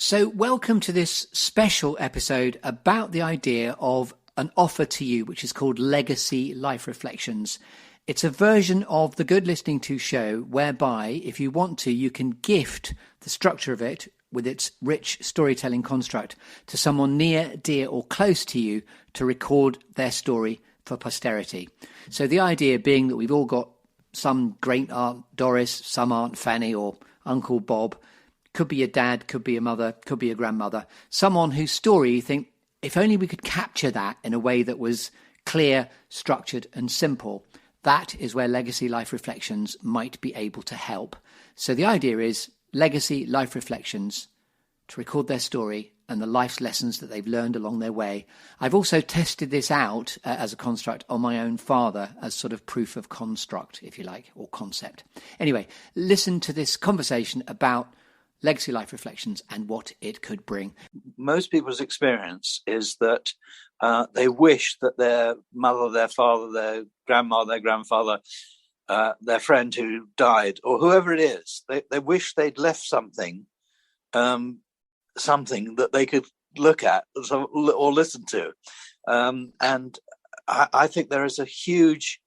So welcome to this special episode about the idea of an offer to you, which is called Legacy Life Reflections. It's a version of the Good Listening To show whereby, if you want to, you can gift the structure of it with its rich storytelling construct to someone near, dear or close to you to record their story for posterity. So the idea being that we've all got some great Aunt Doris, some Aunt Fanny or Uncle Bob. Could be your dad, could be your mother, could be your grandmother. Someone whose story you think, if only we could capture that in a way that was clear, structured and simple, that is where Legacy Life Reflections might be able to help. So the idea is Legacy Life Reflections to record their story and the life's lessons that they've learned along their way. I've also tested this out as a construct on my own father as sort of proof of construct, if you like, or concept. Anyway, listen to this conversation about Legacy Life Reflections and what it could bring. Most people's experience is that they wish that their mother, their father, their grandma, their grandfather, their friend who died, or whoever it is, they wish they'd left something that they could look at or listen to. And I think there is a huge,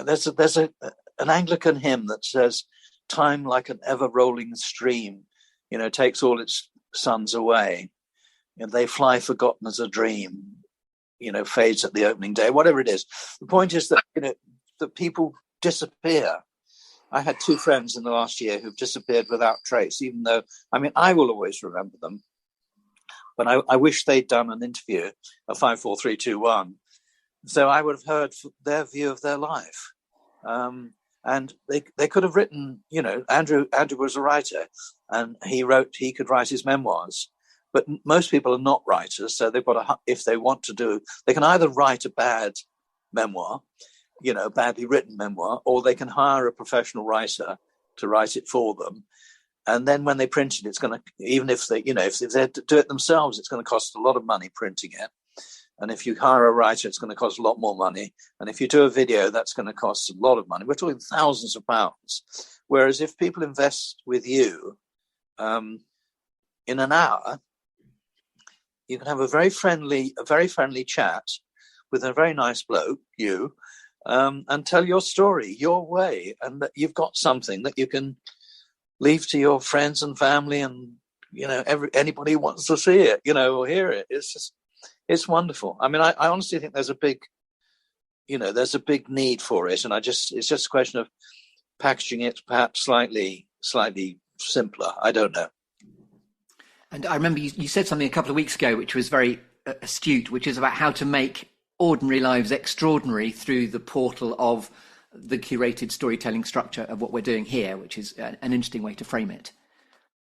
there's an Anglican hymn that says, "Time like an ever-rolling stream, takes all its sons away. And they fly forgotten as a dream, fades at the opening day," whatever it is. The point is that, that people disappear. I had two friends in the last year who've disappeared without trace, even though, I will always remember them. But I wish they'd done an interview, a 5, 4, 3, 2, 1. So I would have heard their view of their life. And they could have written, Andrew was a writer and he could write his memoirs. But most people are not writers. So they've got if they want to they can either write a bad memoir, badly written memoir, or they can hire a professional writer to write it for them. And then when they print it, it's going to, even if they, if they do it themselves, it's going to cost a lot of money printing it. And if you hire a writer, it's going to cost a lot more money. And if you do a video, that's going to cost a lot of money. We're talking thousands of pounds. Whereas if people invest with you in an hour, you can have a very friendly chat with a very nice bloke, and tell your story your way. And that you've got something that you can leave to your friends and family and, anybody who wants to see it, or hear it. It's wonderful. I honestly think there's a big need for it. And it's just a question of packaging it perhaps slightly simpler. I don't know. And I remember you said something a couple of weeks ago, which was very astute, which is about how to make ordinary lives extraordinary through the portal of the curated storytelling structure of what we're doing here, which is an interesting way to frame it.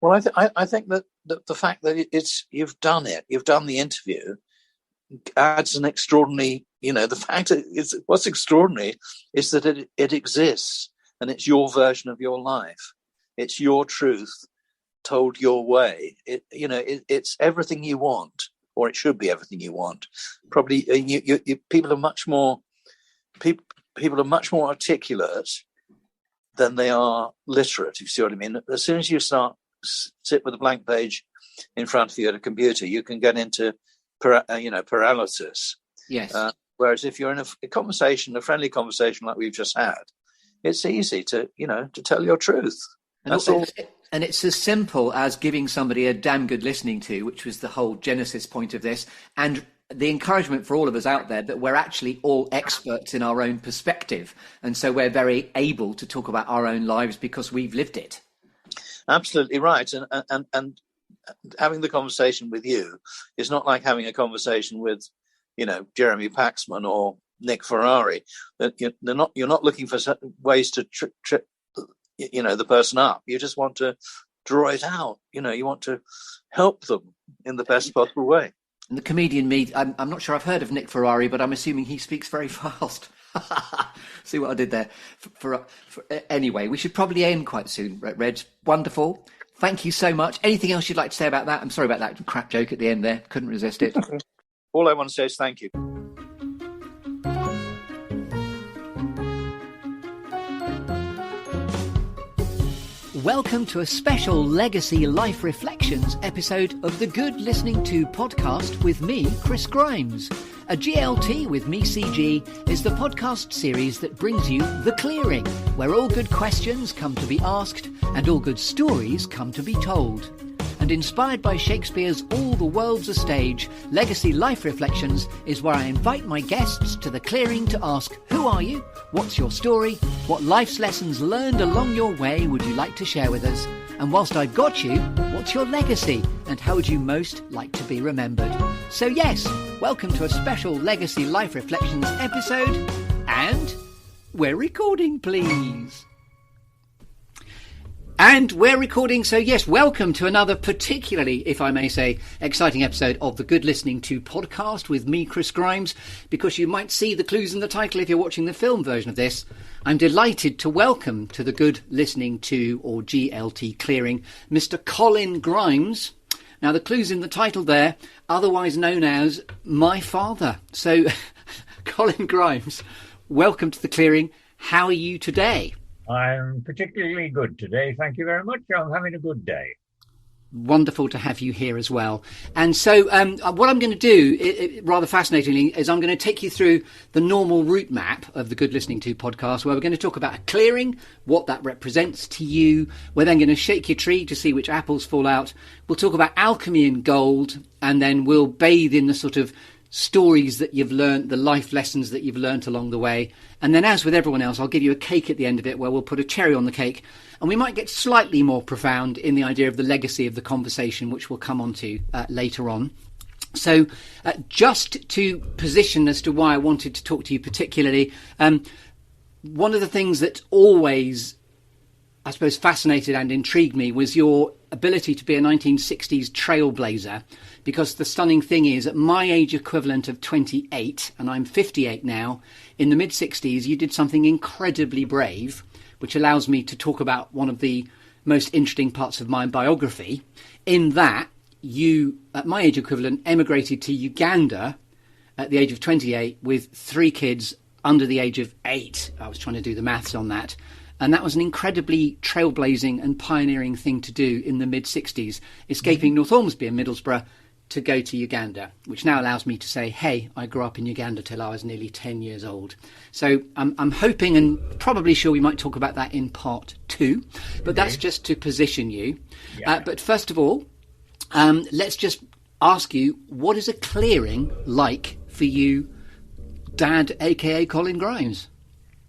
Well, I think that the fact that you've done the interview adds an extraordinary, the fact that what's extraordinary is that it exists and it's your version of your life. It's your truth told your way. It's everything you want, or it should be everything you want. Probably people are much more articulate than they are literate, if you see what I mean. As soon as you sit with a blank page in front of you at a computer, you can get into paralysis. Yes. Whereas if you're in a friendly conversation like we've just had, it's easy to tell your truth. And it's as simple as giving somebody a damn good listening to, which was the whole genesis point of this, and the encouragement for all of us out there that we're actually all experts in our own perspective. And so we're very able to talk about our own lives because we've lived it. Absolutely right. And having the conversation with you is not like having a conversation with, Jeremy Paxman or Nick Ferrari. You're not looking for ways to trip the person up. You just want to draw it out. You want to help them in the best possible way. And the comedian me, I'm not sure I've heard of Nick Ferrari, but I'm assuming he speaks very fast. See what I did there? Anyway, we should probably end quite soon, Reg. Wonderful. Thank you so much. Anything else you'd like to say about that? I'm sorry about that crap joke at the end there. Couldn't resist it. All I want to say is thank you. welcome to a special Legacy Life Reflections episode of the Good Listening To podcast with me, Chris Grimes. A GLT with me, CG, is the podcast series that brings you The Clearing, where all good questions come to be asked and all good stories come to be told. And inspired by Shakespeare's All the World's a Stage, Legacy Life Reflections is where I invite my guests to The Clearing to ask, who are you? What's your story? What life's lessons learned along your way would you like to share with us? And whilst I've got you, what's your legacy? And how would you most like to be remembered? So yes, welcome to a special Legacy Life Reflections episode. And we're recording, please. And we're recording, so yes, welcome to another particularly, if I may say, exciting episode of the Good Listening To podcast with me, Chris Grimes, because you might see the clues in the title if you're watching the film version of this. I'm delighted to welcome to the Good Listening To, or GLT Clearing, Mr. Colin Grimes. Now, the clues in the title there, otherwise known as my father. So, Colin Grimes, welcome to the Clearing. How are you today? I'm particularly good today. Thank you very much. I'm having a good day. Wonderful to have you here as well. And so what I'm going to do, rather fascinatingly, is I'm going to take you through the normal route map of the Good Listening To podcast, where we're going to talk about a clearing, what that represents to you. We're then going to shake your tree to see which apples fall out. We'll talk about alchemy and gold, and then we'll bathe in the sort of stories that you've learned, the life lessons that you've learned along the way. And then, as with everyone else, I'll give you a cake at the end of it where we'll put a cherry on the cake. And we might get slightly more profound in the idea of the legacy of the conversation, which we'll come on to later on. So just to position as to why I wanted to talk to you particularly, one of the things that always, I suppose, fascinated and intrigued me was your ability to be a 1960s trailblazer, because the stunning thing is, at my age equivalent of 28, and I'm 58 now, in the mid-60s, you did something incredibly brave, which allows me to talk about one of the most interesting parts of my biography, in that you, at my age equivalent, emigrated to Uganda at the age of 28 with 3 kids under the age of 8. I was trying to do the maths on that. And that was an incredibly trailblazing and pioneering thing to do in the mid-60s, escaping North Ormsby and Middlesbrough to go to Uganda, which now allows me to say, hey, I grew up in Uganda till I was nearly 10 years old. So I'm hoping and probably sure we might talk about that in part 2, but that's just to position you. Yeah. But first of all, let's just ask you, what is a clearing like for you, Dad, aka Colin Grimes?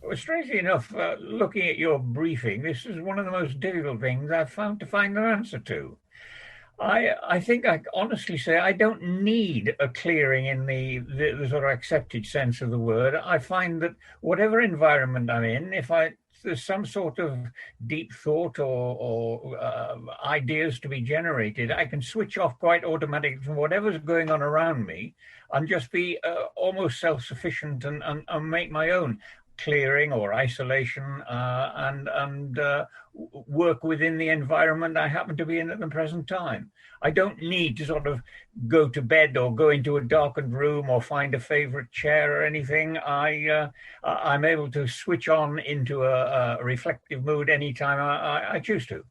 Well, strangely enough, looking at your briefing, this is one of the most difficult things I've found to find an answer to. I think I honestly say I don't need a clearing in the sort of accepted sense of the word. I find that whatever environment I'm in, if there's some sort of deep thought or ideas to be generated, I can switch off quite automatically from whatever's going on around me and just be almost self-sufficient and make my own clearing or isolation and work within the environment I happen to be in at the present time. I don't need to sort of go to bed or go into a darkened room or find a favorite chair or anything. I'm able to switch on into a reflective mood anytime I choose to.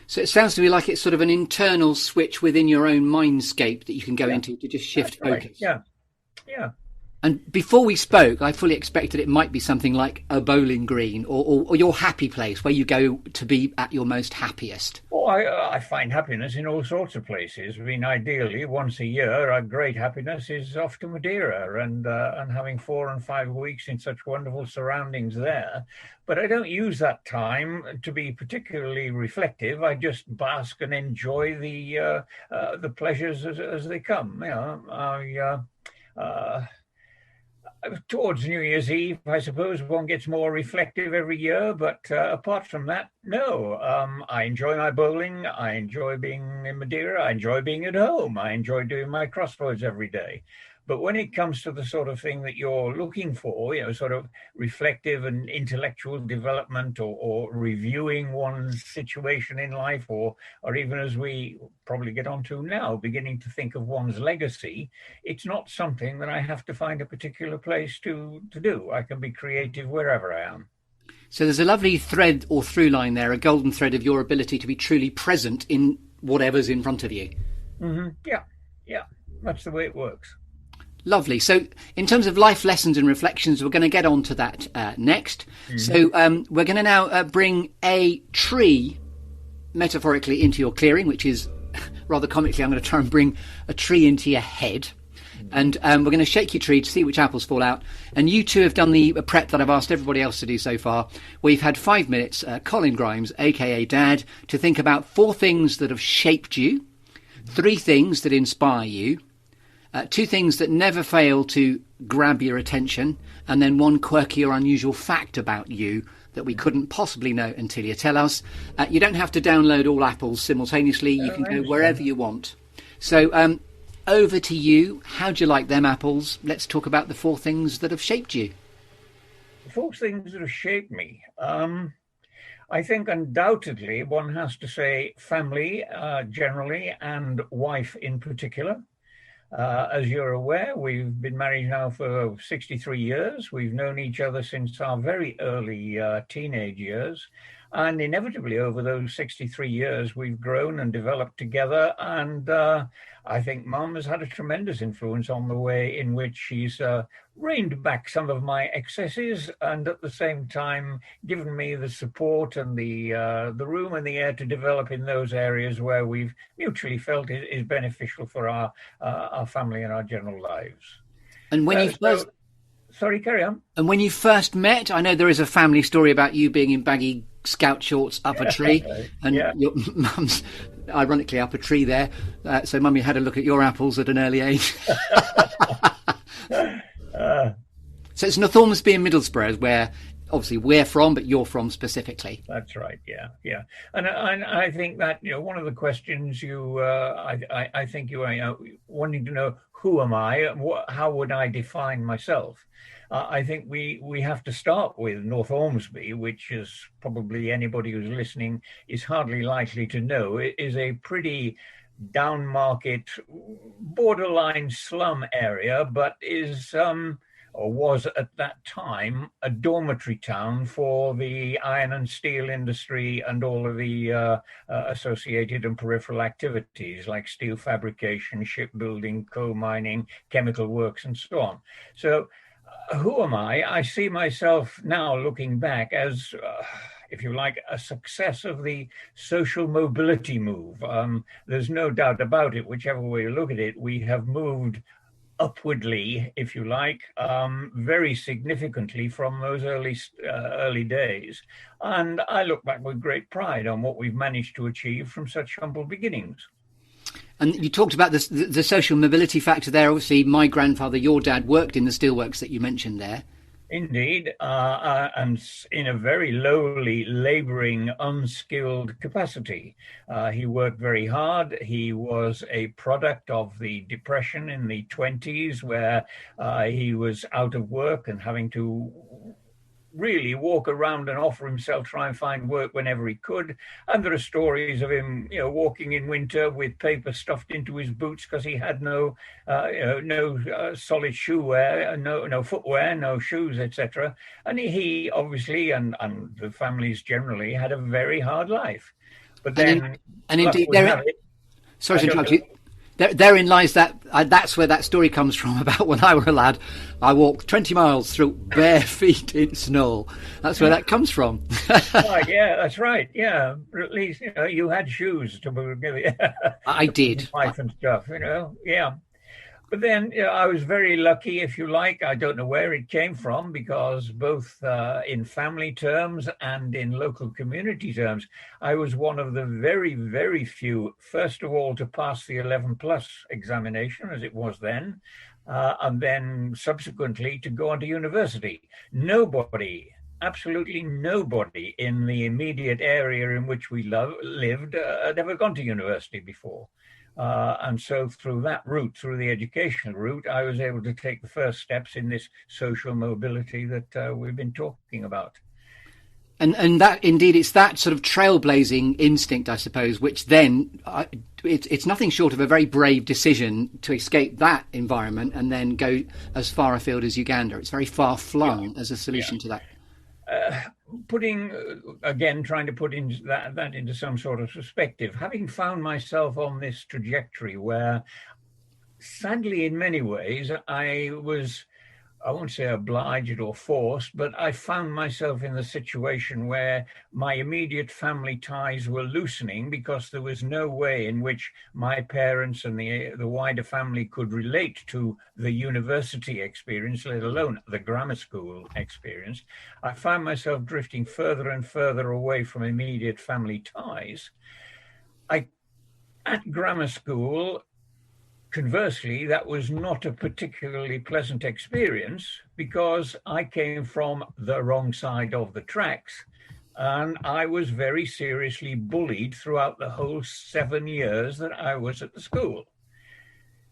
So it sounds to me like it's sort of an internal switch within your own mindscape that you can go into to just shift focus. Right. Yeah. And before we spoke, I fully expected it might be something like a bowling green or your happy place where you go to be at your most happiest. Well, I find happiness in all sorts of places. I mean, ideally, once a year, a great happiness is off to Madeira and having 4 and 5 weeks in such wonderful surroundings there. But I don't use that time to be particularly reflective. I just bask and enjoy the pleasures as they come. You know, towards New Year's Eve, I suppose one gets more reflective every year, but apart from that, no. I enjoy my bowling. I enjoy being in Madeira. I enjoy being at home. I enjoy doing my crosswords every day. But when it comes to the sort of thing that you're looking for, you know, sort of reflective and intellectual development or reviewing one's situation in life, or even as we probably get onto now, beginning to think of one's legacy, it's not something that I have to find a particular place to do. I can be creative wherever I am. So there's a lovely thread or through line there, a golden thread of your ability to be truly present in whatever's in front of you. Mm-hmm. Yeah, that's the way it works. Lovely. So in terms of life lessons and reflections, we're going to get on to that next. Mm-hmm. So we're going to now bring a tree metaphorically into your clearing, which is rather comically, I'm going to try and bring a tree into your head. And we're going to shake your tree to see which apples fall out. And you two have done the prep that I've asked everybody else to do so far. We've had 5 minutes, Colin Grimes, a.k.a. Dad, to think about 4 things that have shaped you, 3 things that inspire you, 2 things that never fail to grab your attention, and then 1 quirky or unusual fact about you that we couldn't possibly know until you tell us. You don't have to download all apples simultaneously. You can go wherever you want. So over to you. How'd you like them apples? Let's talk about the 4 things that have shaped you. The 4 things that have shaped me. I think undoubtedly one has to say family generally and wife in particular. As you're aware, we've been married now for 63 years. We've known each other since our very early teenage years. And inevitably over those 63 years, we've grown and developed together. And I think Mum has had a tremendous influence on the way in which she's reined back some of my excesses and at the same time given me the support and the room and the air to develop in those areas where we've mutually felt is beneficial for our family and our general lives. And when you first... Sorry, carry on. And when you first met, I know there is a family story about you being in baggy scout shorts up a tree, and your mum's ironically up a tree there. So mummy had a look at your apples at an early age. So it's Northalmsby and Middlesbrough, where obviously we're from, but you're from specifically. That's right. Yeah. And I think that, one of the questions I think you are wanting to know, who am I? How would I define myself? I think we have to start with North Ormsby, which is probably anybody who's listening is hardly likely to know. It is a pretty down market, borderline slum area, but is or was at that time a dormitory town for the iron and steel industry and all of the associated and peripheral activities like steel fabrication, shipbuilding, coal mining, chemical works, and so on. So who am I? I see myself now looking back as, if you like, a success of the social mobility move. There's no doubt about it, whichever way you look at it, we have moved upwardly, if you like, very significantly from those early days. And I look back with great pride on what we've managed to achieve from such humble beginnings. And you talked about the social mobility factor there. Obviously, my grandfather, your dad, worked in the steelworks that you mentioned there. Indeed, and in a very lowly, labouring, unskilled capacity. He worked very hard. He was a product of the Depression in the 20s, where he was out of work and having to really walk around and offer himself, try and find work whenever he could. And there are stories of him, walking in winter with paper stuffed into his boots because he had no solid shoe wear, no footwear, no shoes, etc. And he obviously, and the families generally, had a very hard life. But then, and indeed, sorry to interrupt you. Therein lies that's where that story comes from about when I were a lad, I walked 20 miles through bare feet in snow. That's where that comes from. Right, yeah, that's right. Yeah, at least you had shoes to I did. Life and stuff, yeah. But then I was very lucky, if you like. I don't know where it came from, because both in family terms and in local community terms, I was one of the very, very few, first of all, to pass the 11 plus examination, as it was then, and then subsequently to go on to university. Nobody, absolutely nobody in the immediate area in which we lived had ever gone to university before. And so through that route, through the educational route, I was able to take the first steps in this social mobility that we've been talking about. And that, indeed, it's that sort of trailblazing instinct, I suppose, which then, it's nothing short of a very brave decision to escape that environment and then go as far afield as Uganda. It's very far-flung as a solution to that. trying to put in that into some sort of perspective, having found myself on this trajectory where, sadly, in many ways, I won't say obliged or forced, but I found myself in the situation where my immediate family ties were loosening because there was no way in which my parents and the wider family could relate to the university experience, let alone the grammar school experience. I found myself drifting further and further away from immediate family ties. At grammar school, conversely, that was not a particularly pleasant experience because I came from the wrong side of the tracks, and I was very seriously bullied throughout the whole 7 years that I was at the school.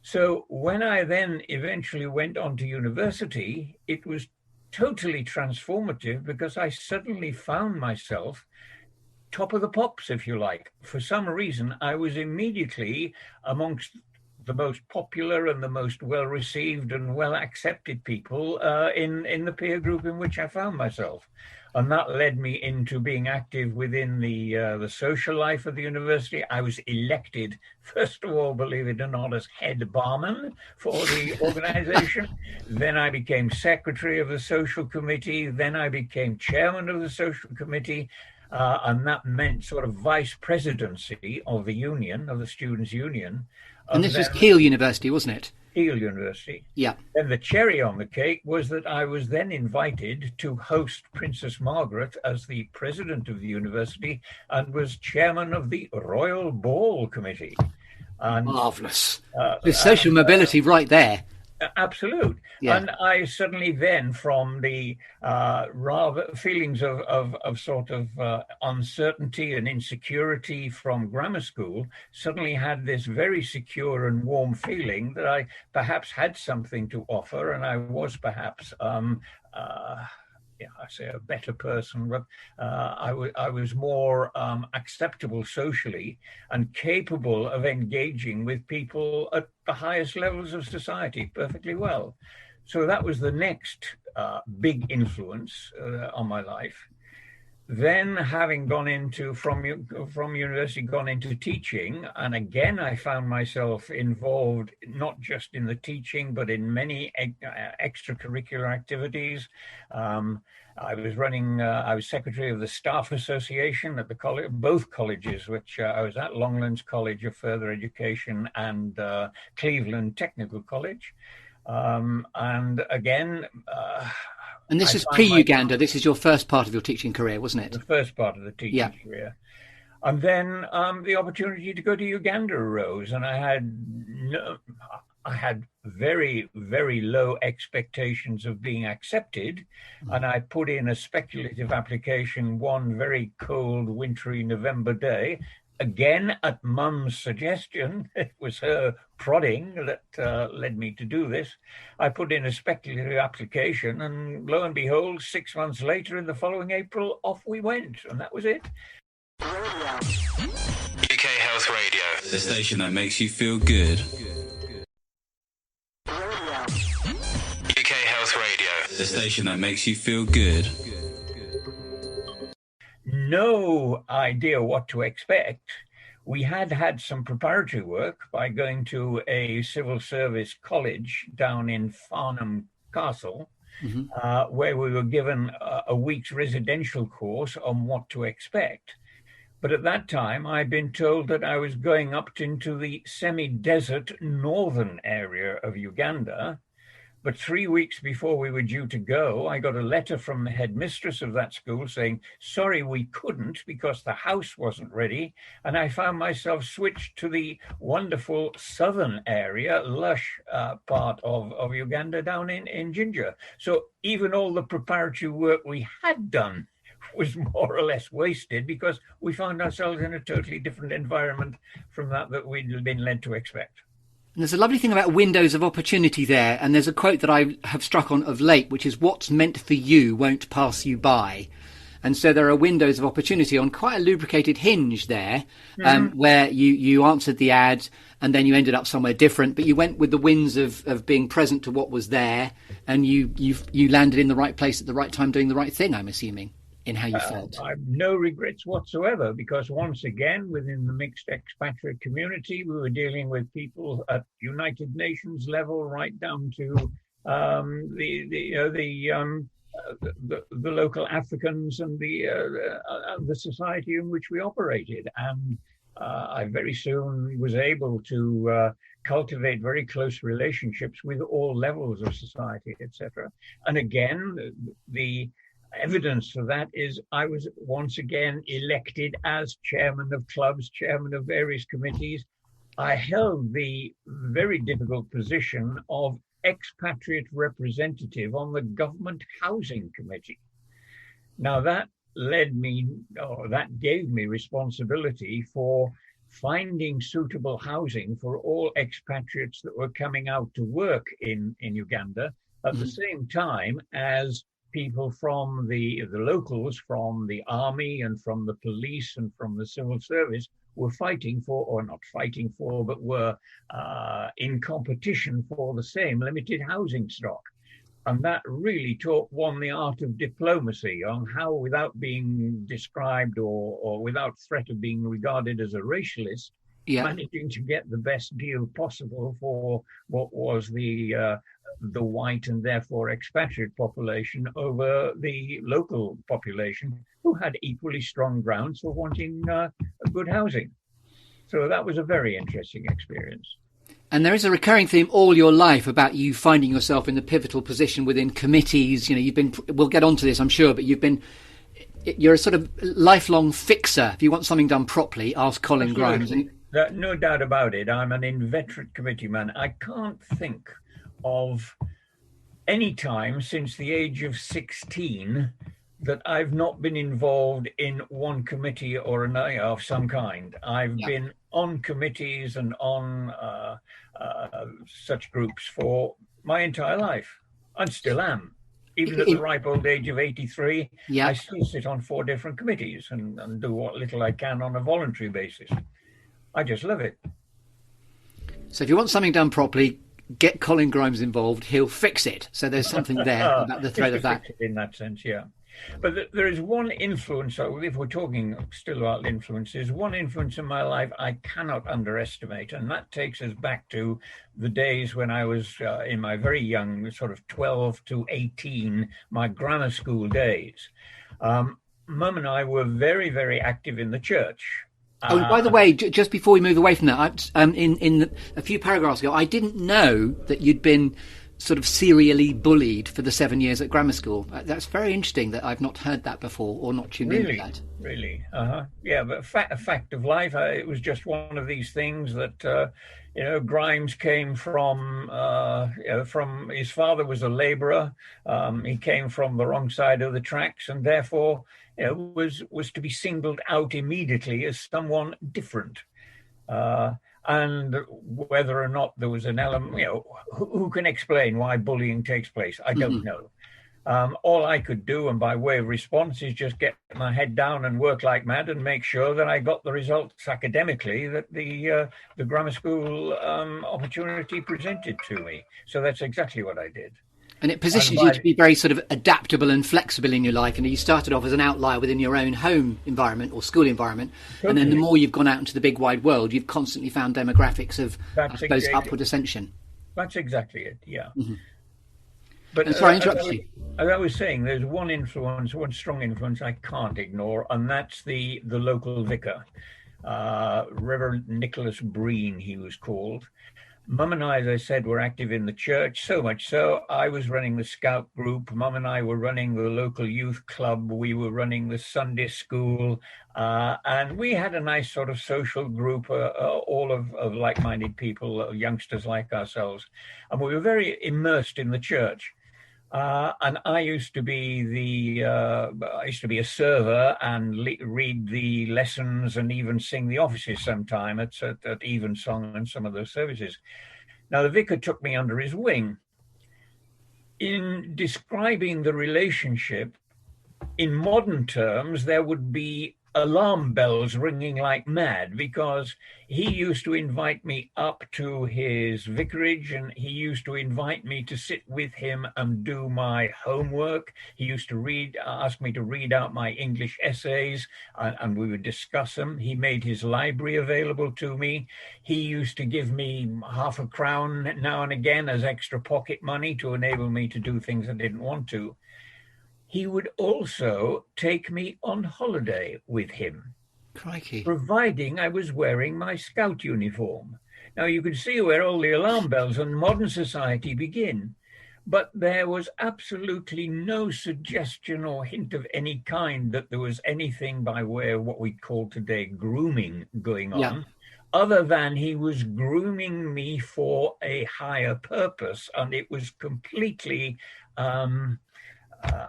So when I then eventually went on to university, it was totally transformative because I suddenly found myself top of the pops, if you like. For some reason, I was immediately amongst the most popular and the most well-received and well-accepted people in the peer group in which I found myself. And that led me into being active within the social life of the university. I was elected, first of all, believe it or not, as head barman for the organization. Then I became secretary of the social committee. Then I became chairman of the social committee. And that meant sort of vice presidency of the union, of the students' union. And this was Keele University, wasn't it? Keele University. Yeah. And the cherry on the cake was that I was then invited to host Princess Margaret as the president of the university and was chairman of the Royal Ball Committee. And, marvellous. There's social mobility right there. Absolute. Yeah. And I suddenly then, from the rather feelings of sort of uncertainty and insecurity from grammar school, suddenly had this very secure and warm feeling that I perhaps had something to offer, and I was perhaps I say a better person, but I was more acceptable socially and capable of engaging with people at the highest levels of society perfectly well. So that was the next big influence on my life. Then, having gone into from university, gone into teaching, and again I found myself involved not just in the teaching but in many extracurricular activities. I was secretary of the staff association at the college, both colleges, which I was at, Longlands College of Further Education and Cleveland Technical College, and again. And this is pre-Uganda. This is your first part of your teaching career, wasn't it? The first part of the teaching career. And then the opportunity to go to Uganda arose, and I had very, very low expectations of being accepted. And I put in a speculative application one very cold, wintry November day. Again, at Mum's suggestion, it was her prodding that led me to do this. I put in a speculative application, and lo and behold, 6 months later, in the following April, off we went, and that was it. UK Health Radio, the station that makes you feel good. UK Health Radio, the station that makes you feel good. No idea what to expect. We had some preparatory work by going to a civil service college down in Farnham Castle, where we were given a week's residential course on what to expect. But at that time, I'd been told that I was going up into the semi-desert northern area of Uganda. But 3 weeks before we were due to go, I got a letter from the headmistress of that school saying, sorry, we couldn't because the house wasn't ready. And I found myself switched to the wonderful southern area, lush part of Uganda down in Jinja. So even all the preparatory work we had done was more or less wasted because we found ourselves in a totally different environment from that we'd been led to expect. And there's a lovely thing about windows of opportunity there. And there's a quote that I have struck on of late, which is what's meant for you won't pass you by. And so there are windows of opportunity on quite a lubricated hinge there, where you answered the ad and then you ended up somewhere different. But you went with the winds of being present to what was there, and you landed in the right place at the right time doing the right thing, I'm assuming. in how you felt? I have no regrets whatsoever, because once again, within the mixed expatriate community, we were dealing with people at United Nations level, right down to the local Africans and the society in which we operated. And I very soon was able to cultivate very close relationships with all levels of society, etc. And again, the evidence for that is I was once again elected as chairman of clubs, chairman of various committees. I held the very difficult position of expatriate representative on the government housing committee. Now that gave me responsibility for finding suitable housing for all expatriates that were coming out to work in Uganda, at the same time as people from the locals, from the army and from the police and from the civil service were fighting for, or not fighting for, but were in competition for the same limited housing stock. And that really taught one the art of diplomacy, on how, without being described or without threat of being regarded as a racialist, managing to get the best deal possible for what was the white and therefore expatriate population over the local population, who had equally strong grounds for wanting good housing. So that was a very interesting experience. And there is a recurring theme all your life about you finding yourself in the pivotal position within committees. You know, we'll get onto this, I'm sure, but you're a sort of lifelong fixer. If you want something done properly, ask Colin Grimes. No doubt about it. I'm an inveterate committee man. I can't think of any time since the age of 16 that I've not been involved in one committee or another of some kind. I've been on committees and on such groups for my entire life, and still am. Even at the ripe old age of 83, I still sit on 4 different committees and do what little I can on a voluntary basis. I just love it. So if you want something done properly, get Colin Grimes involved. He'll fix it. So there's something there about the thread of that. In that sense, yeah. But there is one influence, if we're talking still about influences, one influence in my life I cannot underestimate, and that takes us back to the days when I was in my very young, sort of 12 to 18, my grammar school days. Mum and I were very, very active in the church. Oh, and by the way, just before we move away from that, in a few paragraphs ago, I didn't know that you'd been sort of serially bullied for the 7 years at grammar school. That's very interesting that I've not heard that before or not tuned into that. Really? Yeah, but a fact of life. It was just one of these things that, Grimes came from his father was a labourer. He came from the wrong side of the tracks, and therefore, was to be singled out immediately as someone different. And whether or not there was an element, who can explain why bullying takes place? I don't know. All I could do, and by way of response, is just get my head down and work like mad and make sure that I got the results academically that the grammar school opportunity presented to me. So that's exactly what I did. And it positions you to be very sort of adaptable and flexible in your life. And you started off as an outlier within your own home environment or school environment. Totally. And then the more you've gone out into the big wide world, you've constantly found demographics of, upward ascension. That's exactly it, yeah. Mm-hmm. But sorry, I interrupted you. As I was saying, there's one strong influence I can't ignore, and that's the local vicar, Reverend Nicholas Breen, he was called. Mum and I, as I said, were active in the church, so much so I was running the scout group. Mum and I were running the local youth club. We were running the Sunday school. And we had a nice sort of social group, all of like-minded people, youngsters like ourselves. And we were very immersed in the church. And I used to be a server and read the lessons and even sing the offices sometime at Evensong and some of those services. Now, the vicar took me under his wing. In describing the relationship, in modern terms, there would be alarm bells ringing like mad, because he used to invite me up to his vicarage, and he used to invite me to sit with him and do my homework. He used to ask me to read out my English essays, and we would discuss them. He made his library available to me. He used to give me half a crown now and again as extra pocket money to enable me to do things I didn't want to. He would also take me on holiday with him, Crikey. providing I was wearing my scout uniform. Now, you can see where all the alarm bells in modern society begin, but there was absolutely no suggestion or hint of any kind that there was anything by way of what we call today grooming going on, other than he was grooming me for a higher purpose, and it was completely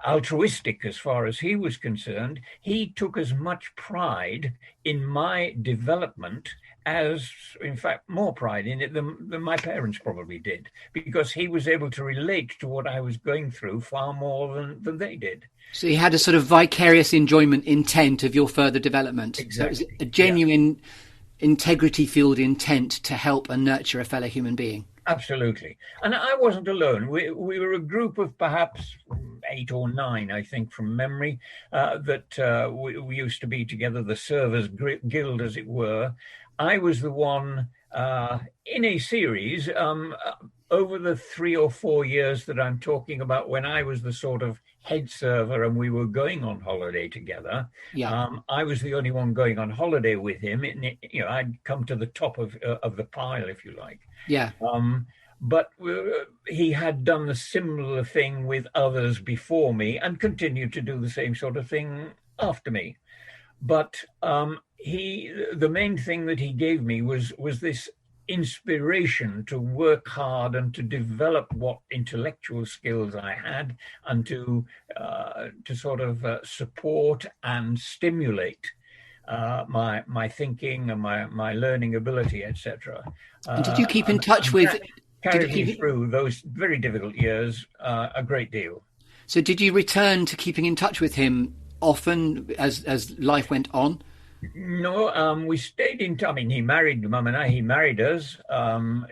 altruistic as far as he was concerned. He took as much pride in my development as, in fact, more pride in it than my parents probably did, because he was able to relate to what I was going through far more than they did. So he had a sort of vicarious enjoyment intent of your further development. Exactly. So it was a genuine integrity-fueled intent to help and nurture a fellow human being. Absolutely. And I wasn't alone. We were a group of perhaps 8 or 9, I think, from memory, that we used to be together, the Servers Guild, as it were. I was the one in a series over the 3 or 4 years that I'm talking about, when I was the sort of head server and we were going on holiday together. I was the only one going on holiday with him. I'd come to the top of the pile, if you like. But he had done the similar thing with others before me and continued to do the same sort of thing after me. But the main thing that he gave me was this inspiration to work hard and to develop what intellectual skills I had, and to sort of support and stimulate my thinking and my learning ability, etc. And did you keep in touch with? Carried me through those very difficult years a great deal. So did you return to keeping in touch with him often as life went on? No, we stayed in touch. I mean, he married Mum and I. He married us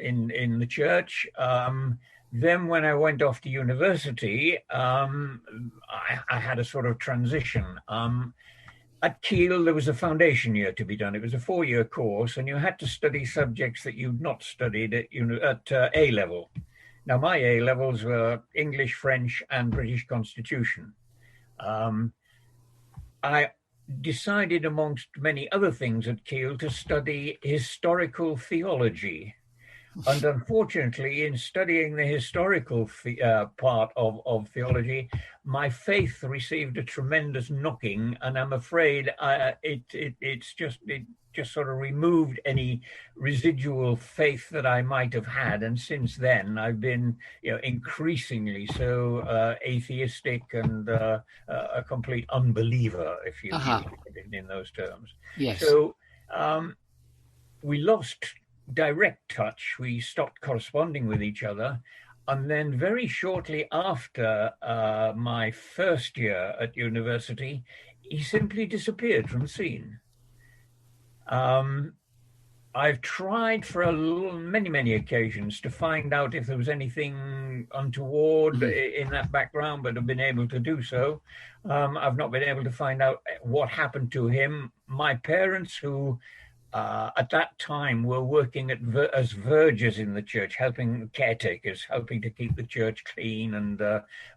in the church. Then when I went off to university, I had a sort of transition. At Kiel, there was a foundation year to be done. It was a 4-year course, and you had to study subjects that you'd not studied at A level. Now, my A levels were English, French, and British Constitution. I decided, amongst many other things at Kiel, to study historical theology. And unfortunately, in studying the historical part of theology, my faith received a tremendous knocking, and I'm afraid it just sort of removed any residual faith that I might have had. And since then, I've been, increasingly so atheistic and a complete unbeliever, if you put it in those terms. Yes. So we lost direct touch. We stopped corresponding with each other, and then very shortly after my first year at university, he simply disappeared from the scene. I've tried for many occasions to find out if there was anything untoward in that background, but have been able to do so. I've not been able to find out what happened to him. My parents, who at that time were working as vergers in the church, helping caretakers, helping to keep the church clean, and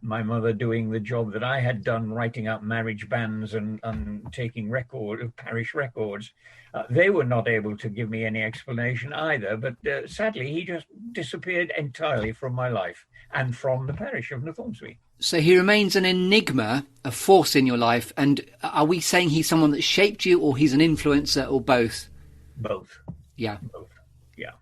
my mother doing the job that I had done, writing out marriage bans and taking parish records. They were not able to give me any explanation either, but sadly he just disappeared entirely from my life and from the parish of Northamptonshire. So he remains an enigma, a force in your life, and are we saying he's someone that shaped you, or he's an influencer, or both? Both. Yeah. Both. Yeah.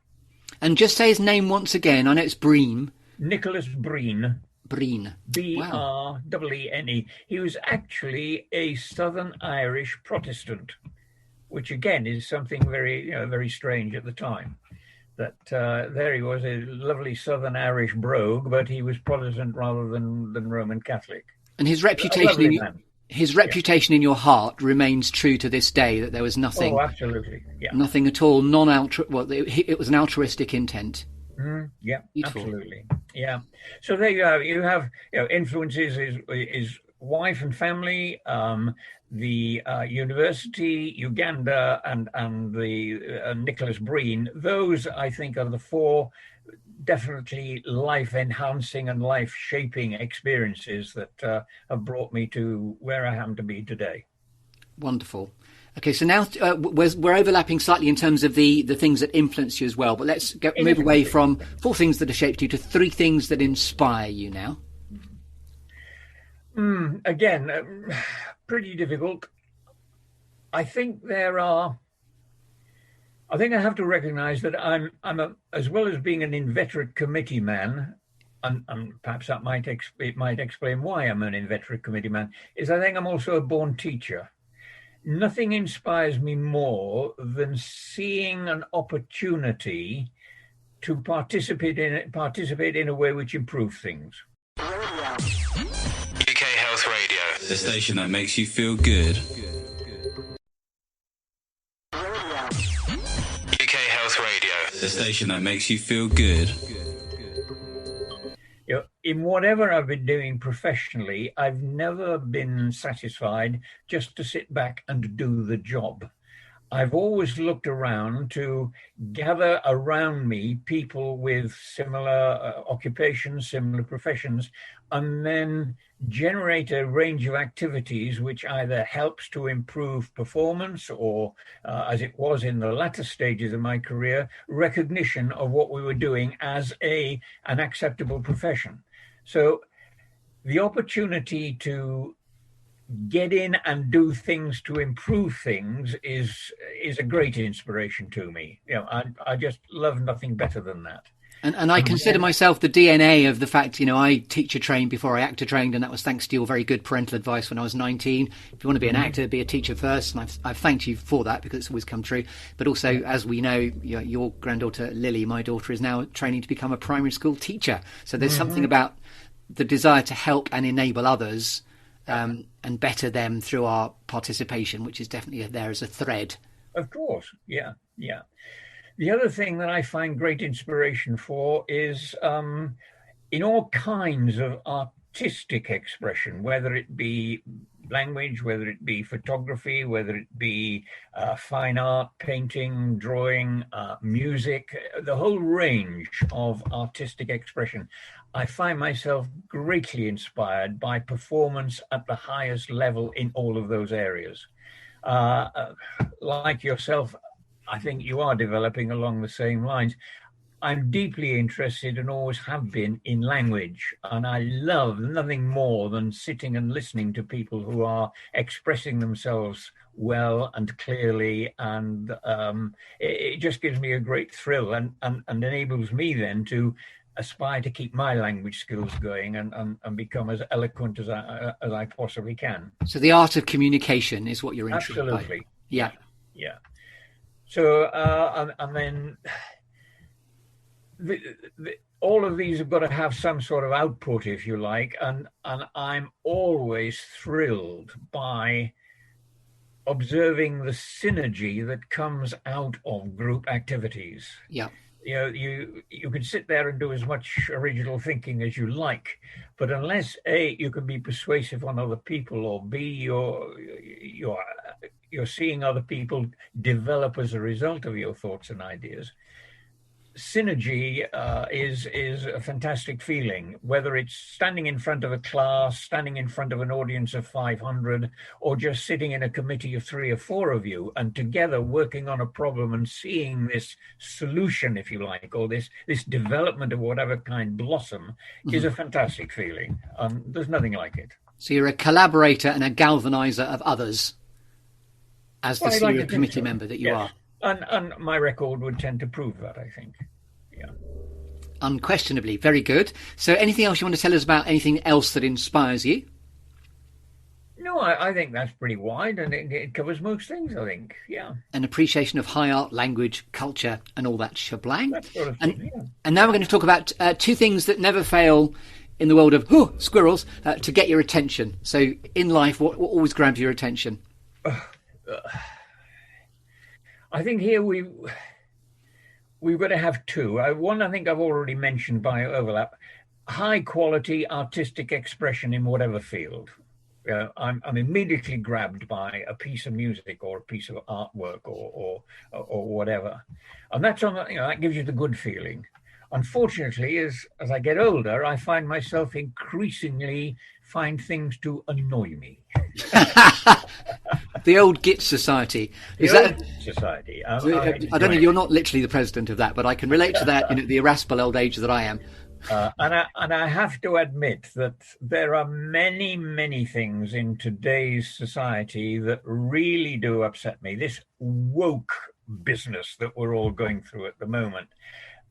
And just say his name once again. I know it's Bream. Nicholas Breen. Breen. Breen. He was actually a Southern Irish Protestant, which again is something very, very strange at the time. That there he was, a lovely Southern Irish brogue, but he was Protestant rather than Roman Catholic. And his reputation his reputation in your heart remains true to this day, that there was nothing. Oh, absolutely. Yeah. Nothing at all well, it was an altruistic intent. Yeah, Beautiful. absolutely. Yeah. So there you have. You have influences is wife and family, the university, Uganda, and the Nicholas Breen. Those, I think, are the four definitely life-enhancing and life-shaping experiences that have brought me to where I am to be today. Wonderful. Okay, so now we're overlapping slightly in terms of the things that influence you as well, but let's move away from 4 things that have shaped you to 3 things that inspire you now. Again, pretty difficult. I think I have to recognise that I'm as well as being an inveterate committee man, and perhaps that might explain why I'm an inveterate committee man, is I think I'm also a born teacher. Nothing inspires me more than seeing an opportunity to participate in a way which improves things. UK Health Radio, the station that makes you feel good. UK Health Radio, the station that makes you feel good. In whatever I've been doing professionally, I've never been satisfied just to sit back and do the job. I've always looked around to gather around me people with similar occupations, similar professions, and then generate a range of activities which either helps to improve performance or, as it was in the latter stages of my career, recognition of what we were doing as an acceptable profession. So the opportunity to get in and do things to improve things is a great inspiration to me. I just love nothing better than that. And I consider myself the DNA of the fact, I teacher trained before I actor trained, and that was thanks to your very good parental advice when I was 19. If you want to be an actor, be a teacher first. And I've thanked you for that because it's always come true. But also, as we know, your granddaughter Lily, my daughter, is now training to become a primary school teacher. So there's something about the desire to help and enable others and better them through our participation, which is definitely there as a thread. Of course, yeah. The other thing that I find great inspiration for is in all kinds of artistic expression, whether it be language, whether it be photography, whether it be fine art, painting, drawing, music, the whole range of artistic expression. I find myself greatly inspired by performance at the highest level in all of those areas. Like yourself, I think you are developing along the same lines. I'm deeply interested and always have been in language, and I love nothing more than sitting and listening to people who are expressing themselves well and clearly, and it just gives me a great thrill and enables me then to aspire to keep my language skills going and become as eloquent as I possibly can. So the art of communication is what you're interested in. Absolutely. Yeah. So and then all of these have got to have some sort of output, if you like, and I'm always thrilled by observing the synergy that comes out of group activities. Yeah. You can sit there and do as much original thinking as you like, but unless A, you can be persuasive on other people, or B, you're seeing other people develop as a result of your thoughts and ideas. Synergy is a fantastic feeling, whether it's standing in front of a class, standing in front of an audience of 500, or just sitting in a committee of 3 or 4 of you and together working on a problem and seeing this solution, if you like, or this development of whatever kind blossom is a fantastic feeling. There's nothing like it. So you're a collaborator and a galvanizer of others as the senior committee member that you are. And my record would tend to prove that, I think. Yeah. Unquestionably. Very good. So anything else you want to tell us about anything else that inspires you? No, I think that's pretty wide, and it covers most things, I think. Yeah. An appreciation of high art, language, culture, and all that shebang. That sort of thing, and now we're going to talk about 2 things that never fail in the world of squirrels to get your attention? So in life, what always grabs your attention? I think here we've got to have two. One, I think I've already mentioned by overlap: high quality artistic expression in whatever field. I'm immediately grabbed by a piece of music or a piece of artwork or whatever, and that's that gives you the good feeling. Unfortunately, as I get older, I find myself increasingly find things to annoy me. The old Git Society. Society? I don't know. You're not literally the president of that, but I can relate to that in the irascible old age that I am. And I have to admit that there are many, many things in today's society that really do upset me. This woke business that we're all going through at the moment.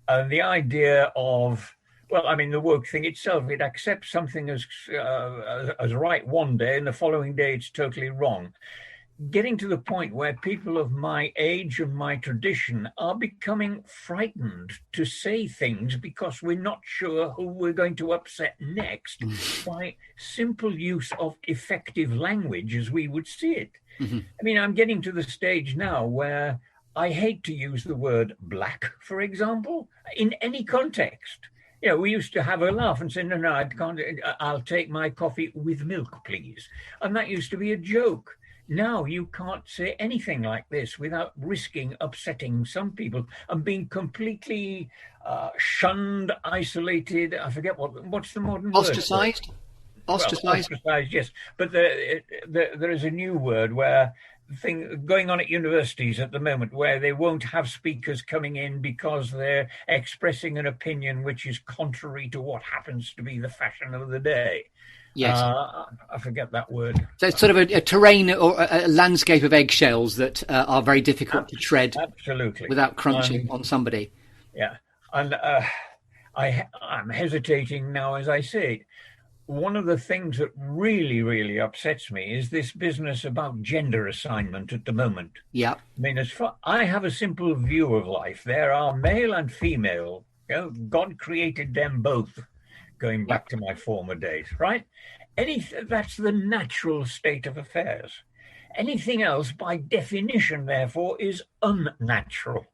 And the idea of, the woke thing itself, it accepts something as right one day and the following day it's totally wrong. Getting to the point where people of my age and my tradition are becoming frightened to say things because we're not sure who we're going to upset next by simple use of effective language as we would see it. Mm-hmm. I'm getting to the stage now where I hate to use the word black, for example, in any context. We used to have a laugh and say, no, I can't, I'll take my coffee with milk, please. And that used to be a joke. Now you can't say anything like this without risking upsetting some people and being completely shunned, isolated. I forget what's the modern word? Ostracized? Ostracized, yes. But there is a new word going on at universities at the moment where they won't have speakers coming in because they're expressing an opinion which is contrary to what happens to be the fashion of the day. Yes. I forget that word. So it's sort of a terrain or a landscape of eggshells that are very difficult to tread. Absolutely. Without crunching on somebody. Yeah. And I'm hesitating now as I say it. One of the things that really, really upsets me is this business about gender assignment at the moment. Yeah. I have a simple view of life. There are male and female. God created them both. Going back to my former days, right? That's the natural state of affairs. Anything else, by definition, therefore, is unnatural.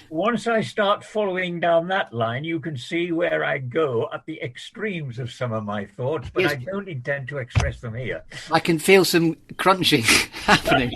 Once I start following down that line, you can see where I go at the extremes of some of my thoughts, but yes. I don't intend to express them here. I can feel some crunching happening.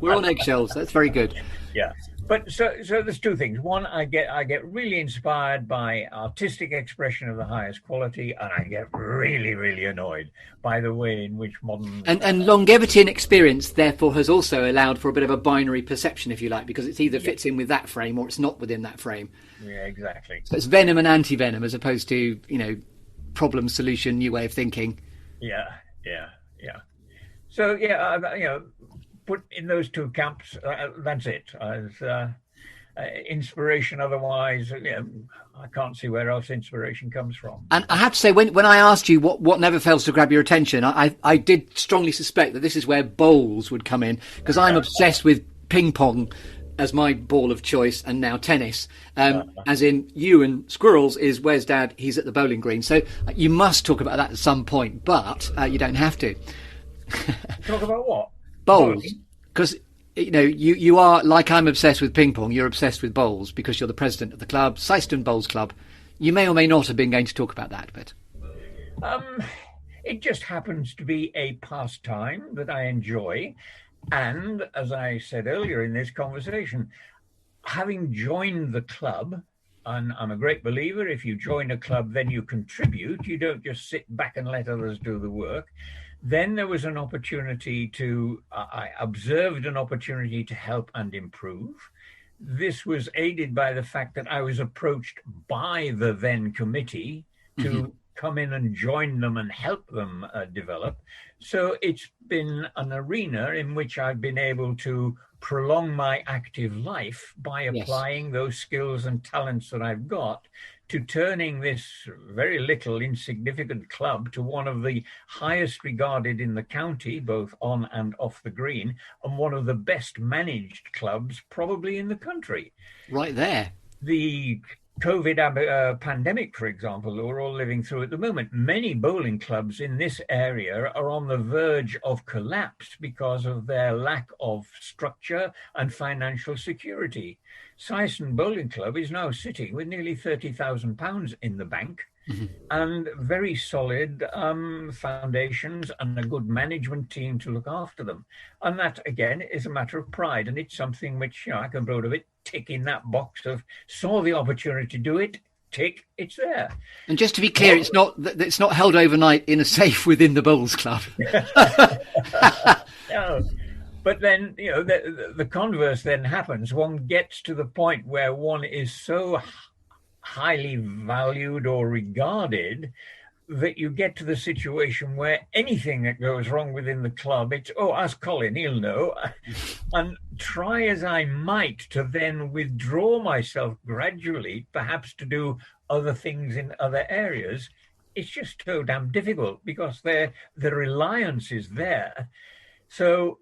We're on eggshells. That's very good. Yeah. But so there's two things. One, I get really inspired by artistic expression of the highest quality, and I get really, really annoyed by the way in which modern... And longevity and experience, therefore, has also allowed for a bit of a binary perception, if you like, because it's either fits in with that frame or it's not within that frame. Yeah, exactly. So it's venom and anti-venom as opposed to, problem, solution, new way of thinking. Yeah. So, put in those two camps, that's it. Inspiration otherwise, I can't see where else inspiration comes from. And I have to say, when I asked you what never fails to grab your attention, I did strongly suspect that this is where bowls would come in, because I'm obsessed with ping pong as my ball of choice, and now tennis. As in you and squirrels is where's Dad? He's at the bowling green. So you must talk about that at some point, but you don't have to. Talk about what? Bowls, because you are, like I'm obsessed with ping pong, you're obsessed with bowls because you're the president of the club, Syston Bowls Club. You may or may not have been going to talk about that, but it just happens to be a pastime that I enjoy, and as I said earlier in this conversation, having joined the club, and I'm a great believer, if you join a club then you contribute, you don't just sit back and let others do the work. Then there was an opportunity I observed an opportunity to help and improve. This was aided by the fact that I was approached by the then committee to come in and join them and help them develop. So it's been an arena in which I've been able to prolong my active life by applying those skills and talents that I've got to turning this very little insignificant club to one of the highest regarded in the county, both on and off the green, and one of the best managed clubs probably in the country. Right there. The COVID pandemic, for example, that we're all living through at the moment, many bowling clubs in this area are on the verge of collapse because of their lack of structure and financial security. Sison Bowling Club is now sitting with nearly £30,000 in the bank. Mm-hmm. And very solid foundations and a good management team to look after them. And that, again, is a matter of pride. And it's something which, I can proud of it, tick in that box of saw the opportunity to do it, tick, it's there. And just to be clear, it's not held overnight in a safe within the bowls club. No. But then, the converse then happens. One gets to the point where one is so highly valued or regarded that you get to the situation where anything that goes wrong within the club, it's, ask Colin, he'll know. And try as I might to then withdraw myself gradually, perhaps to do other things in other areas, it's just so damn difficult because the reliance is there. So,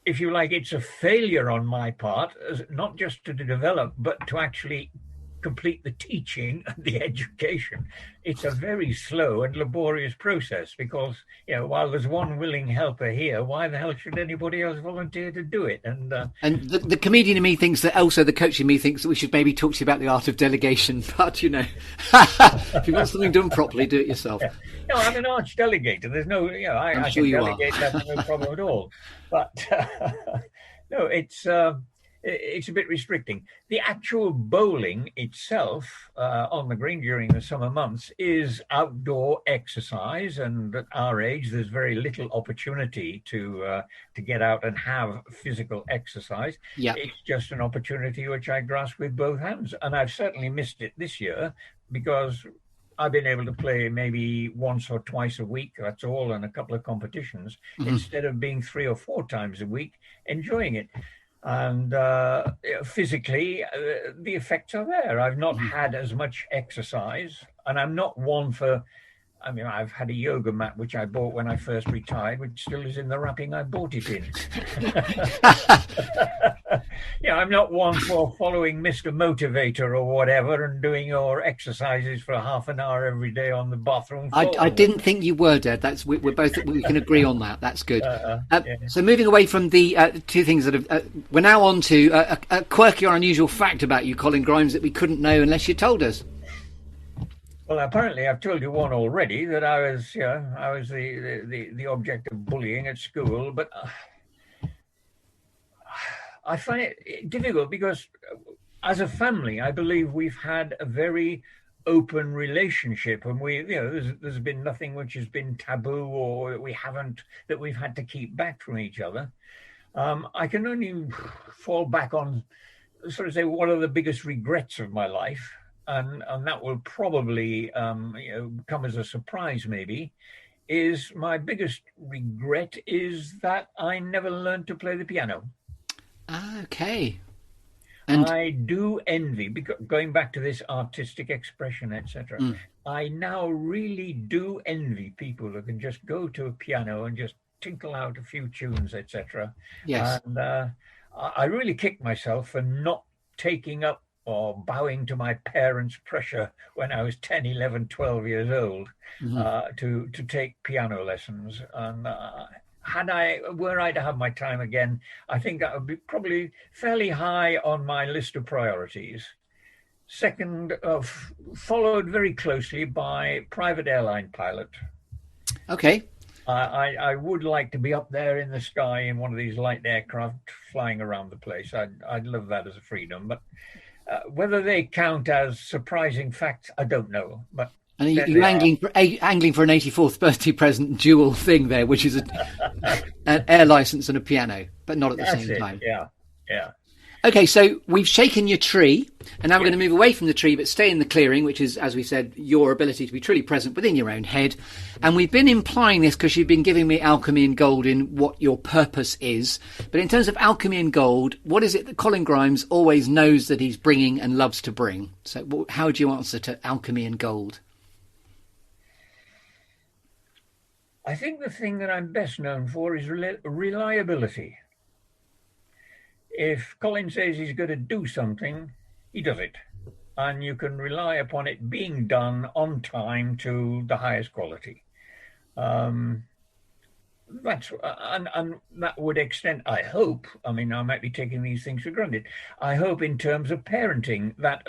if you like, it's a failure on my part, not just to develop, but to actually complete the teaching and the education. It's a very slow and laborious process because, while there's one willing helper here, why the hell should anybody else volunteer to do it? And the comedian in me thinks that also the coach in me thinks that we should maybe talk to you about the art of delegation. But, if you want something done properly, do it yourself. Yeah. No, I'm an arch delegator. There's no, I sure can you delegate, that's no problem at all. But, no, it's a bit restricting. The actual bowling itself on the green during the summer months is outdoor exercise, and at our age, there's very little opportunity to get out and have physical exercise. Yeah. It's just an opportunity which I grasp with both hands, and I've certainly missed it this year because I've been able to play maybe once or twice a week, that's all, and a couple of competitions, instead of being 3 or 4 times a week, enjoying it. And physically, the effects are there. I've not had as much exercise, and I'm not one for, I've had a yoga mat, which I bought when I first retired, which still is in the wrapping I bought it in. I'm not one for following Mr. Motivator or whatever and doing your exercises for half an hour every day on the bathroom floor. I didn't think you were, Dad. We can agree on that. That's good. So moving away from the two things that we're now on to a quirky or unusual fact about you, Colin Grimes, that we couldn't know unless you told us. Well, apparently I've told you one already, that I was the object of bullying at school, but I find it difficult because as a family, I believe we've had a very open relationship, and there's been nothing which has been taboo or that we've had to keep back from each other. I can only fall back on sort of say one of the biggest regrets of my life. And that will probably come as a surprise maybe, is my biggest regret is that I never learned to play the piano. Okay. And I do envy, because going back to this artistic expression, etc., I now really do envy people who can just go to a piano and just tinkle out a few tunes, etc. Yes. And I really kick myself for not taking up or bowing to my parents' pressure when I was 10, 11, 12 years old to take piano lessons. And were I to have my time again, I think that would be probably fairly high on my list of priorities. Second, followed very closely by private airline pilot. Okay. I would like to be up there in the sky in one of these light aircraft flying around the place. I'd love that as a freedom, but whether they count as surprising facts, I don't know. But and you're angling for an 84th birthday present dual thing there, which is an air license and a piano, but not at the same time. Yeah. Okay, so we've shaken your tree, and now we're going to move away from the tree, but stay in the clearing, which is, as we said, your ability to be truly present within your own head. And we've been implying this because you've been giving me alchemy and gold in what your purpose is. But in terms of alchemy and gold, what is it that Colin Grimes always knows that he's bringing and loves to bring? So how would you answer to alchemy and gold? I think the thing that I'm best known for is reliability. If Colin says he's going to do something, he does it. and you can rely upon it being done on time to the highest quality. That's and that would extend, I hope. I mean, I might be taking these things for granted. I hope in terms of parenting, that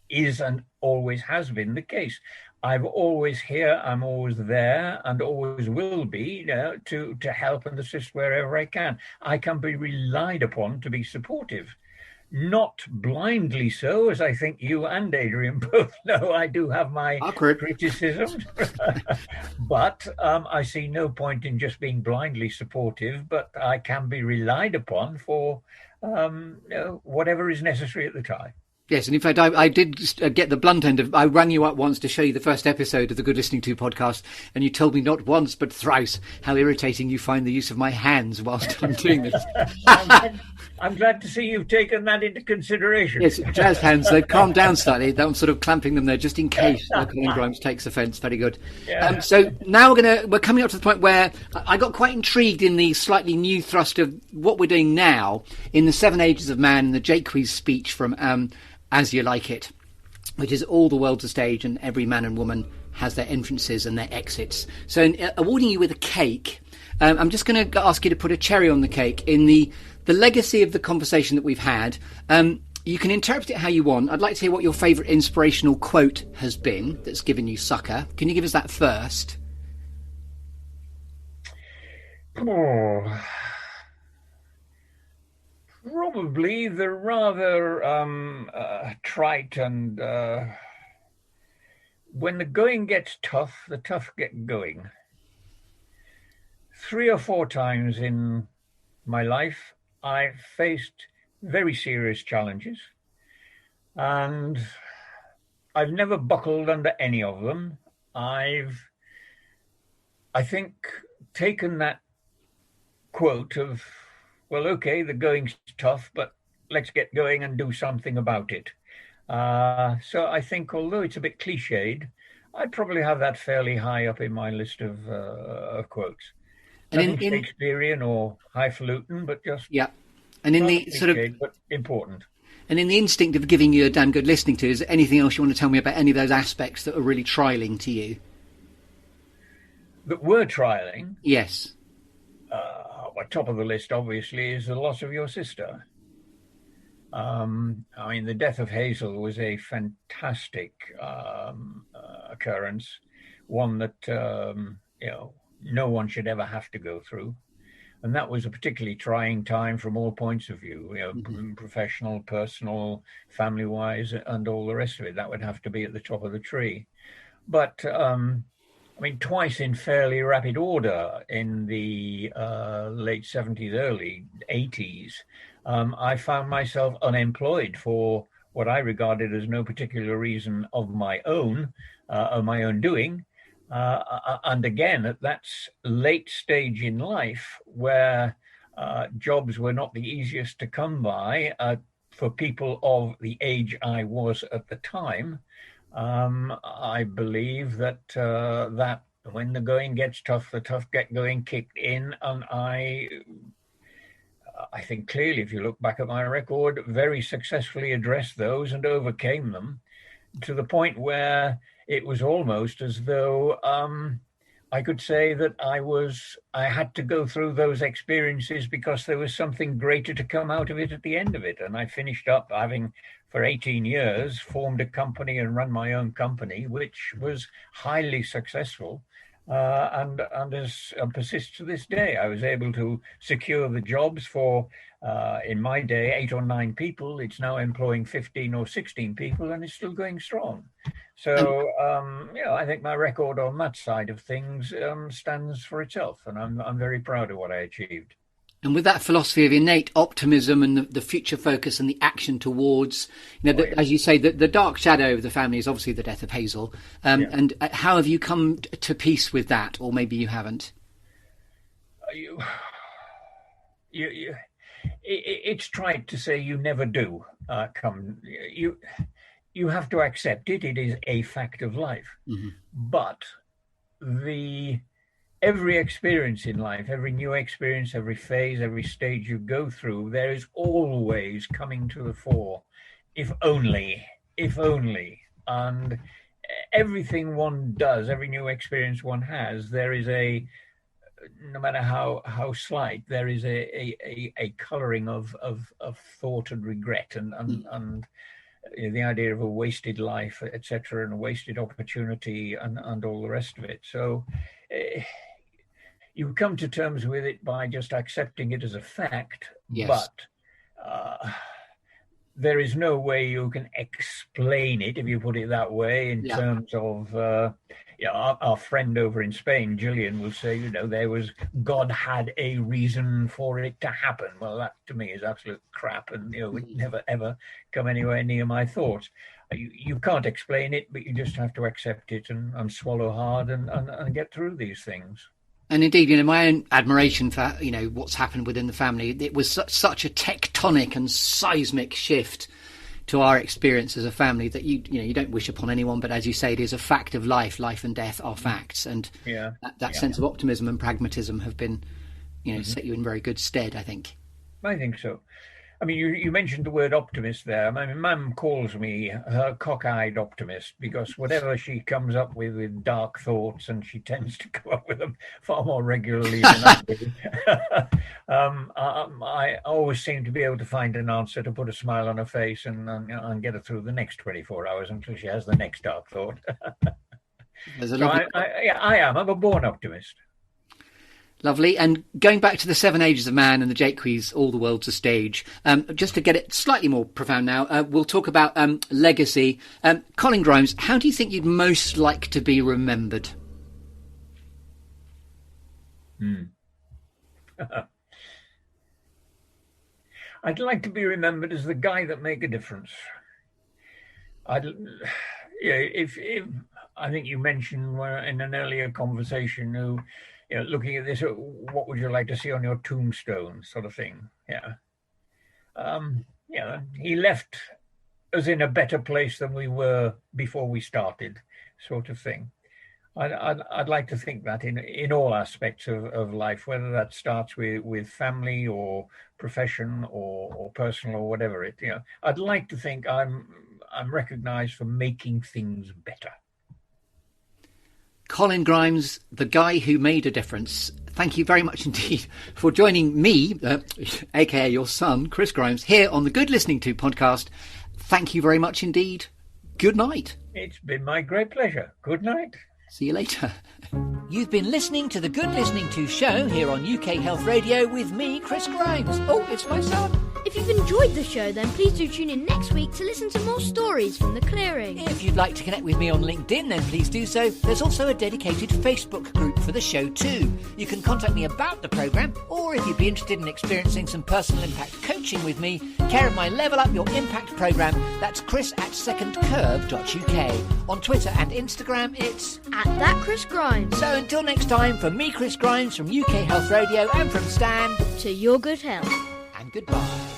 is and always has been the case. I'm always here, I'm always there, and always will be, to help and assist wherever I can. I can be relied upon to be supportive. Not blindly so, as I think you and Adrian both know. I do have my criticisms, but I see no point in just being blindly supportive, but I can be relied upon for whatever is necessary at the time. Yes, and in fact, I did get the blunt end of. I rang you up once to show you the first episode of the Good Listening To podcast, and you told me not once but thrice how irritating you find the use of my hands whilst I'm doing this. I'm glad to see you've taken that into consideration. Yes, jazz hands, they've calmed down slightly. I'm sort of clamping them there just in case Colin Grimes takes offence. Very good. Yeah. So now we're coming up to the point where I got quite intrigued in the slightly new thrust of what we're doing now in the 7 Ages of Man and the Jaques speech from As You Like It, which is all the world's a stage and every man and woman has their entrances and their exits. So in awarding you with a cake, I'm just going to ask you to put a cherry on the cake in the legacy of the conversation that we've had. You can interpret it how you want. I'd like to hear what your favourite inspirational quote has been that's given you succour. Can you give us that first? Oh, probably the rather trite and when the going gets tough, the tough get going. 3 or 4 times in my life, I've faced very serious challenges, and I've never buckled under any of them. I think, taken that quote of, well, okay, the going's tough, but let's get going and do something about it. So I think, although it's a bit cliched, I'd probably have that fairly high up in my list of quotes. Nothing Shakespearean or highfalutin, but just and in the sort of but important. And in the instinct of giving you a damn good listening to, is there anything else you want to tell me about any of those aspects that are really trialing to you? That were trialing? Yes. Top of the list, obviously, is the loss of your sister. I mean, the death of Hazel was a fantastic occurrence, one that no one should ever have to go through. And that was a particularly trying time from all points of view, professional, personal, family-wise, and all the rest of it. That would have to be at the top of the tree. But, I mean, twice in fairly rapid order in the late 70s, early 80s, I found myself unemployed for what I regarded as no particular reason of my own doing. And again, at that late stage in life where jobs were not the easiest to come by for people of the age I was at the time, I believe that that when the going gets tough, the tough get going kicked in, and I think clearly, if you look back at my record, very successfully addressed those and overcame them to the point where it was almost as though I could say that I had to go through those experiences because there was something greater to come out of it at the end of it. And I finished up having, for 18 years, formed a company and run my own company, which was highly successful and persists to this day. I was able to secure the jobs for, in my day, 8 or 9 people. It's now employing 15 or 16 people, and it's still going strong. So, I think my record on that side of things stands for itself, and I'm very proud of what I achieved. And with that philosophy of innate optimism and the future focus and the action towards, as you say, the dark shadow of the family is obviously the death of Hazel. And how have you come to peace with that, or maybe you haven't? It's trite to say you never do come. You have to accept it. It is a fact of life. Mm-hmm. But every experience in life, every new experience, every phase, every stage you go through, there is always coming to the fore, if only if only. And everything one does, every new experience one has, there is no matter how slight, there is a colouring of thought and regret and the idea of a wasted life, etc., and a wasted opportunity and all the rest of it. So you come to terms with it by just accepting it as a fact, Yes. but there is no way you can explain it, if you put it that way, in terms of, our friend over in Spain, Gillian, will say, God had a reason for it to happen. Well, that to me is absolute crap, and, it would never, ever come anywhere near my thoughts. You can't explain it, but you just have to accept it and swallow hard and get through these things. And indeed, my own admiration for, what's happened within the family, it was such a tectonic and seismic shift to our experience as a family that you don't wish upon anyone. But as you say, it is a fact of life. Life and death are facts. And that sense of optimism and pragmatism have been, set you in very good stead, I think. I think so. I mean, you mentioned the word optimist there. I mean, Mum calls me her cockeyed optimist because whatever she comes up with dark thoughts, and she tends to come up with them far more regularly than I do. I always seem to be able to find an answer to put a smile on her face and get her through the next 24 hours until she has the next dark thought. I'm a born optimist. Lovely. And going back to the 7 Ages of Man and the Jaques, All the World's a Stage, just to get it slightly more profound now, we'll talk about legacy. Colin Grimes, how do you think you'd most like to be remembered? I'd like to be remembered as the guy that made a difference. If I think you mentioned in an earlier conversation looking at this, what would you like to see on your tombstone, sort of thing? He left us in a better place than we were before we started, sort of thing. I'd like to think that in all aspects of life, whether that starts with family or profession or personal or whatever I'd like to think I'm recognized for making things better. Colin Grimes, the guy who made a difference. Thank you very much indeed for joining me, aka your son, Chris Grimes, here on the Good Listening To podcast. Thank you very much indeed. Good night. It's been my great pleasure. Good night. See you later. You've been listening to the Good Listening To show here on UK Health Radio with me, Chris Grimes. Oh, it's my son. If you've enjoyed the show, then please do tune in next week to listen to more stories from the clearing. If you'd like to connect with me on LinkedIn, then please do so. There's also a dedicated Facebook group for the show too. You can contact me about the programme, or if you'd be interested in experiencing some personal impact coaching with me, care of my Level Up Your Impact programme, that's chris@secondcurve.uk. On Twitter and Instagram, it's @ThatChrisGrimes. So until next time, from me, Chris Grimes, from UK Health Radio, and from Stan, To your good health. and goodbye.